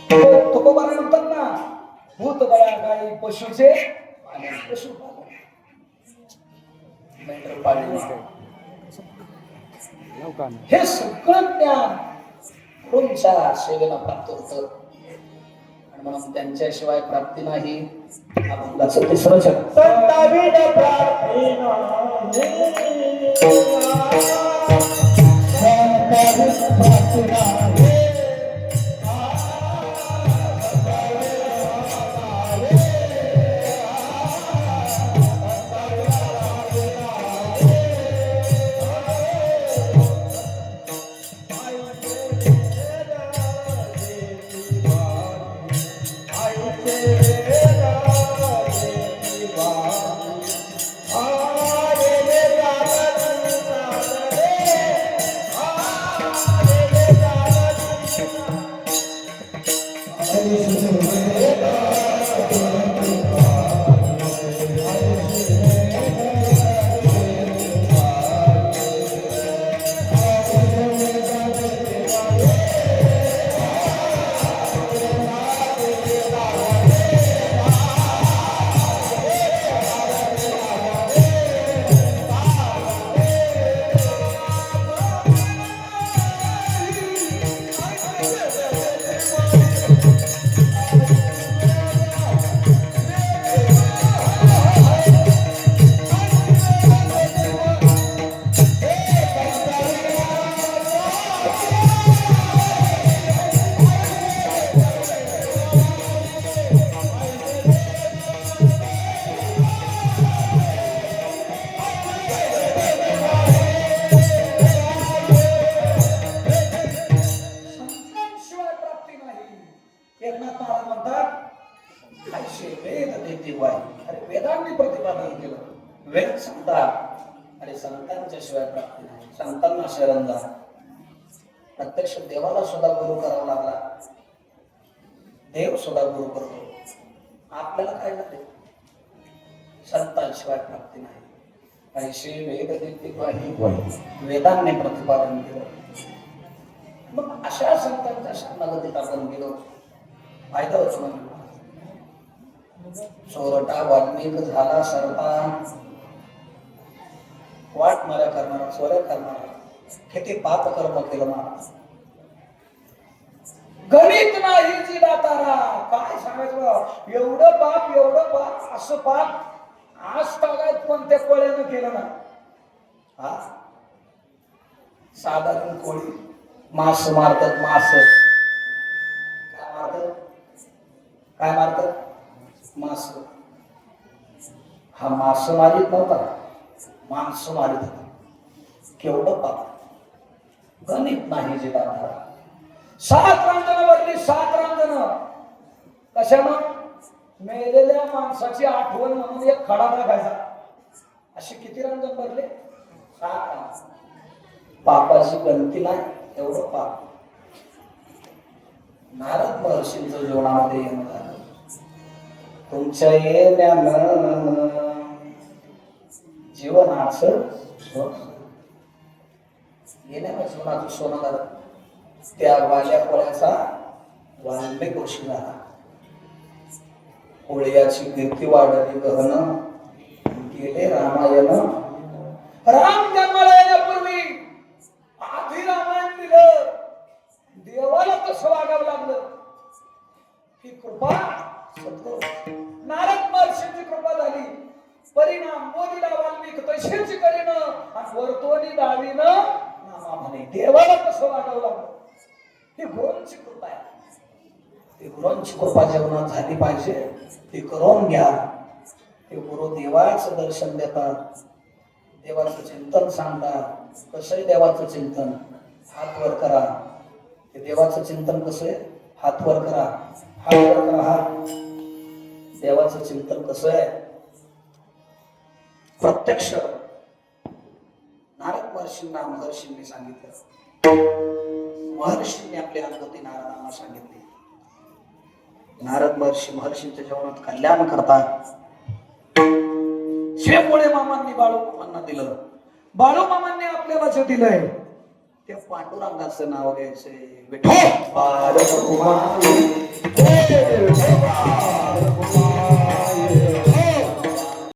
तुकोबारा म्हणतात ना, भूत गया गाई पशुचे आणि पशु हे सगळं ज्ञान गुरूंच्या सेवेला प्राप्त होतं आणि म्हणून त्यांच्याशिवाय प्राप्ती नाही. अभंगाचं तिसरं चरण संताविन प्राप्ती नाही, संताविन प्राप्ती नाही. वेदांनी प्रतिपादन केलं. वेद सांगतात आणि संतांच्या शिवाय प्राप्ती नाही. संतांना शरण जा. प्रत्यक्ष देवाला सुद्धा गुरु करावा लागला. देव सुद्धा गुरु करतो. आपल्याला काय झाले? संतांशिवाय प्राप्ती नाही. ऐशी वेद देते वेदांनी प्रतिपादन केलं. मग अशा संतांच्या शरणागतीत आपण गेलो. फायदा होतो म्हणजे चोरटा वाल्मिक झाला सरता, वाट माऱ्या करणारा, चोऱ्या करणारा, किती पाप कर्म केलं महाराज. गणित नाही जी दातारा. काय सांगायचं, एवढं पाप असं पाप आज तागायत कोणत्या कोळ्यानं केलं ना. हा साधारण कोळी मास मारतात. मास काय मारतात? मास. हा मास मारित नव्हता, माणसं मारित होता. केवढं पाप. गणित नाही जे दाता. 7 रांजण भरली. 7 रांजण कशानं? मेलेल्या माणसाची आठवण म्हणून एक खडा टाकायचा. असे किती रांजण भरले? 7. पापाची गणती नाही. एवढं पाप. नारद महर्षींचं जीवनामध्ये येणं झालं. तुमच्या येण्यानं जीवनाचं येण्यानं जीवनाचं सोनं झालं. त्या वाल्या कोळ्याचा वाल्मिक ऋषी झाला. कोळ्याची कीर्ती वाढली गहन. गेले रामायण. राम जन्माला येण्यापूर्वी आधी रामायण दिलं. देवाला कसं वागावं लागलं ही कृपा नारद महर्षींची कृपा झाली. परिणाम मोदीला वाल्मिक तशीच करीन आणि वर्तोनी डावीनं नामा म्हणे. देवाला कसं वागावं लागलं ही गुरूंची कृपा आहे. ती गुरूंची कृपा जीवनात झाली पाहिजे. ती करून घ्या. ते गुरु देवाचं दर्शन देतात. देवाचं चिंतन सांगतात. कसं आहे देवाचं चिंतन? हात वर करा. ते देवाचं चिंतन कसं आहे? हात वर करा. हात वर करा. हात. देवाचं चिंतन कसं आहे? प्रत्यक्ष नारद महर्षींनी सांगितलं. महर्षींनी आपल्या अनुभूती नारदांना सांगितली. नारद महर्षींच्या जीवनात कल्याण करतात. शेमुळे मामांनी बाळू मामांना दिलं. बाळू मामांनी आपल्याला जे दिलंय त्या पांडुरंगाचं नाव घ्यायचंय विठोबा रखुमाई